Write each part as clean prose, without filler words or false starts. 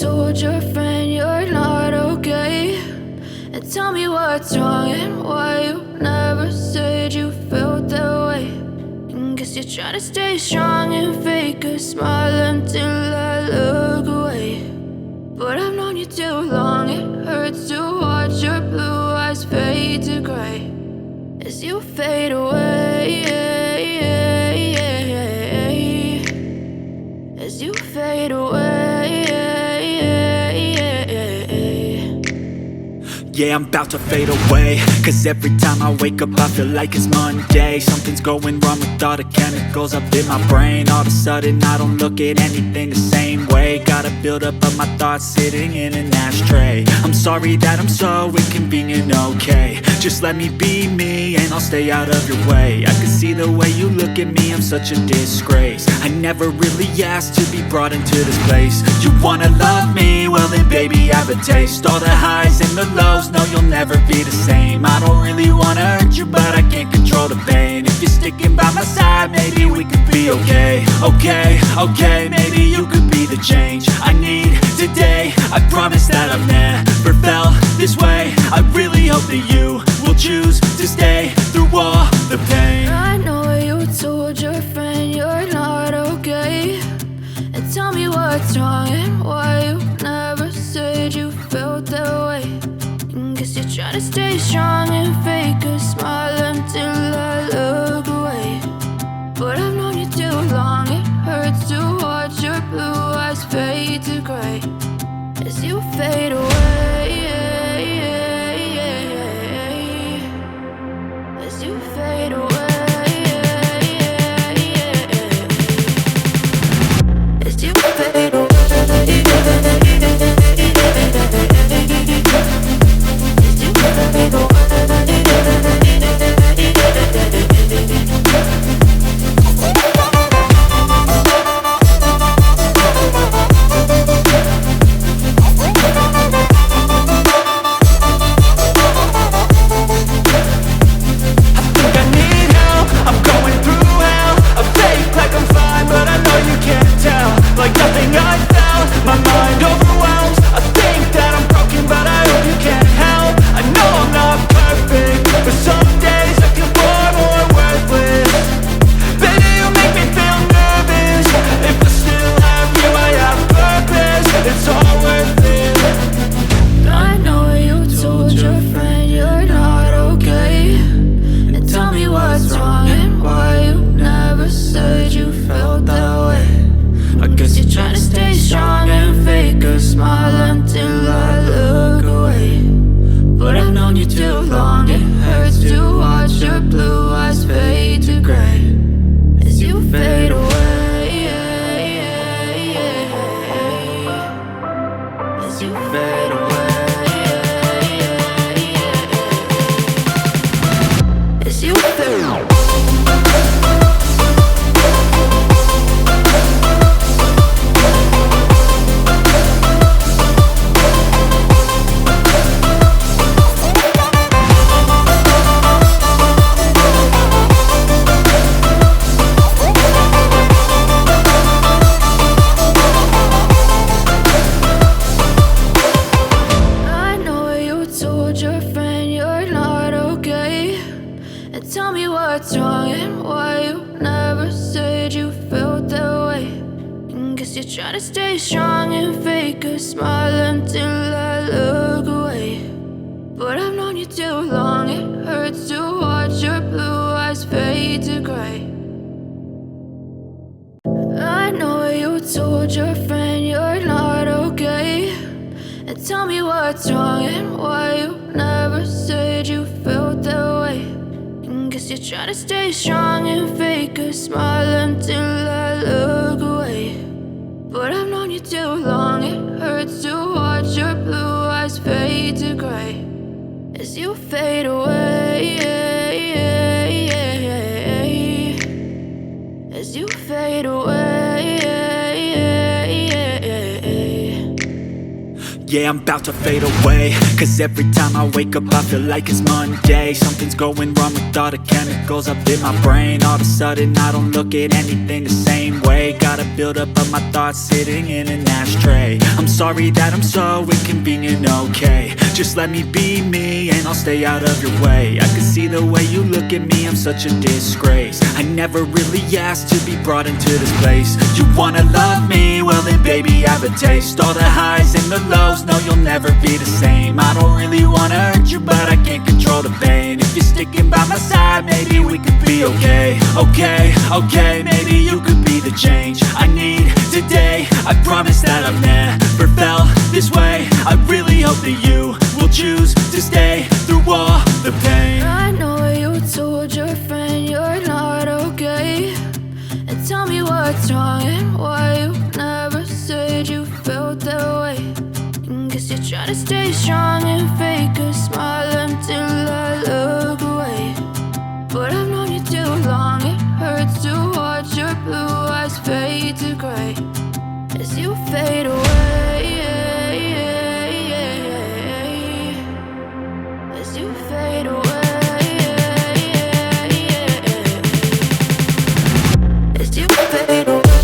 told your friend you're not okay, and tell me what's wrong and why you never said you felt that way. And guess you're trying to stay strong and fake a smile until I look away. But I've known you too long, it hurts to watch your blue eyes fade to gray as you fade away, as you fade away. Yeah, I'm about to fade away, cause every time I wake up I feel like it's Monday. Something's going wrong with all the chemicals up in my brain. All of a sudden I don't look at anything the same way. Got a buildup of my thoughts sitting in an ashtray. I'm sorry that I'm so inconvenient, okay. Just let me be me and I'll stay out of your way. I can see the way you look at me, I'm such a disgrace. I never really asked to be brought into this place. You wanna love me? Well then baby have a taste. All the highs and the lows, no you'll never be the same. I don't really wanna hurt you but I can't control the pain. If you're sticking by my side maybe we could be okay. Okay, maybe you could be the change I need today. I promise that I've never felt this way. I really hope that you will choose to stay through all the pain. I know you told your friend you're not okay, and tell me what's wrong and why you never said you felt that way. And guess you're trying to stay strong and fake a smile until I look away. But I've known you too long, it hurts to watch your blue eyes fade to gray as you fade away, as you fade away, as you fade away. Yeah, I'm about to fade away. Cause every time I wake up I feel like it's Monday. Something's going wrong with all the chemicals up in my brain. All of a sudden I don't look at anything the same way. Gotta build up of my thoughts sitting in an ashtray. I'm sorry that I'm so inconvenient, okay. Just let me be me and I'll stay out of your way. I can see the way you look at me, I'm such a disgrace. I never really asked to be brought into this place. You wanna love me? Well then baby I have a taste. All the highs and the lows, no you'll never be the same. I don't really wanna hurt you but I can't control the pain. If you're sticking by my side maybe we could be okay. Okay, maybe you could be the change I need today. I promise that I've never felt this way. I really hope that you will choose to stay through all the pain. I know you told your friend you're not okay, and tell me what's wrong and why you never said you felt that way. Guess you're trying to stay strong and fake a smile until I look away. But I've known you too long, it hurts to watch your blue eyes fade to gray as you fade away. As you fade away. As you fade away.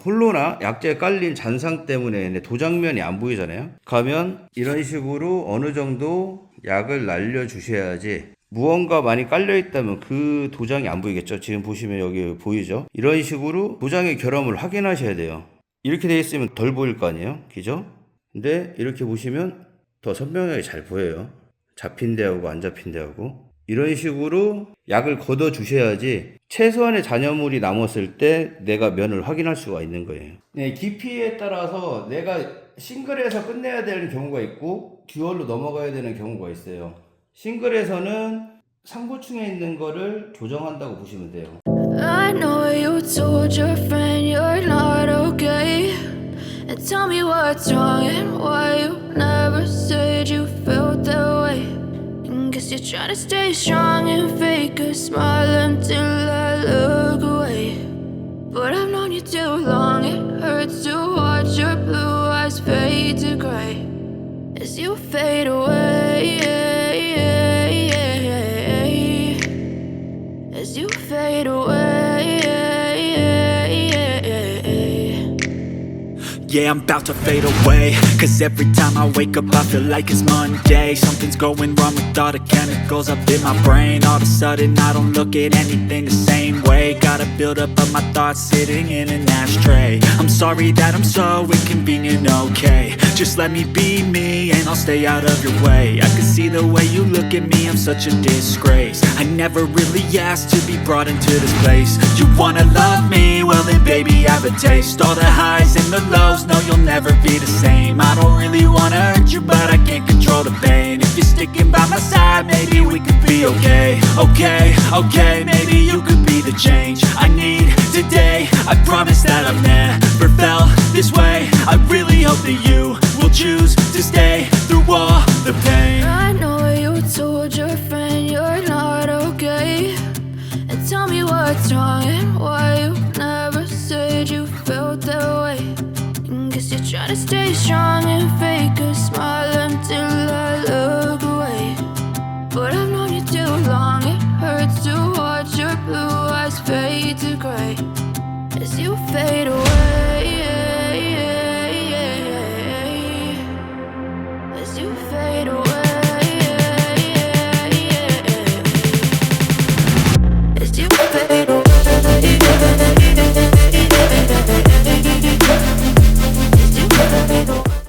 홀로나 약재에 깔린 잔상 때문에 도장면이 안 보이잖아요. 가면 이런 식으로 어느 정도 약을 날려주셔야지, 무언가 많이 깔려 있다면 그 도장이 안 보이겠죠. 지금 보시면 여기 보이죠. 이런 식으로 도장의 결함을 확인하셔야 돼요. 이렇게 되어 있으면 덜 보일 거 아니에요, 그죠? 근데 이렇게 보시면 더 선명하게 잘 보여요. 잡힌 데하고 안 잡힌 데하고. 이런 식으로 약을 걷어 주셔야지 최소한의 잔여물이 남았을 때 내가 면을 확인할 수가 있는 거예요. 네, 깊이에 따라서 내가 싱글에서 끝내야 되는 경우가 있고 듀얼로 넘어가야 되는 경우가 있어요. 싱글에서는 상부층에 있는 거를 조정한다고 보시면 돼요. I know you told your friend you're not okay, and tell me what's wrong and why you never said you felt that way. Guess you're trying to stay strong and fake a smile until I look away. But I've known you too long, it hurts to watch your blue eyes fade to gray as you fade away. As you fade away. Yeah, I'm about to fade away. Cause every time I wake up I feel like it's Monday. Something's going wrong with all the chemicals up in my brain. All of a sudden I don't look at anything the same way. Gotta build up of my thoughts sitting in an ashtray. I'm sorry that I'm so inconvenient, okay. Just let me be me and I'll stay out of your way. I can see the way you look at me, I'm such a disgrace. I I never really asked to be brought into this place. You wanna love me? Well then baby have a taste. All the highs and the lows, no you'll never be the same. I don't really wanna hurt you but I can't control the pain. If you're sticking by my side, maybe we could be okay. Okay, maybe you could be the change I need today. I promise that I've never felt this way. I really hope that you will choose to stay through all the pain. I know you told your friend you're not okay, and tell me what's wrong and why you never said you felt that way. And guess you're trying to stay strong and fake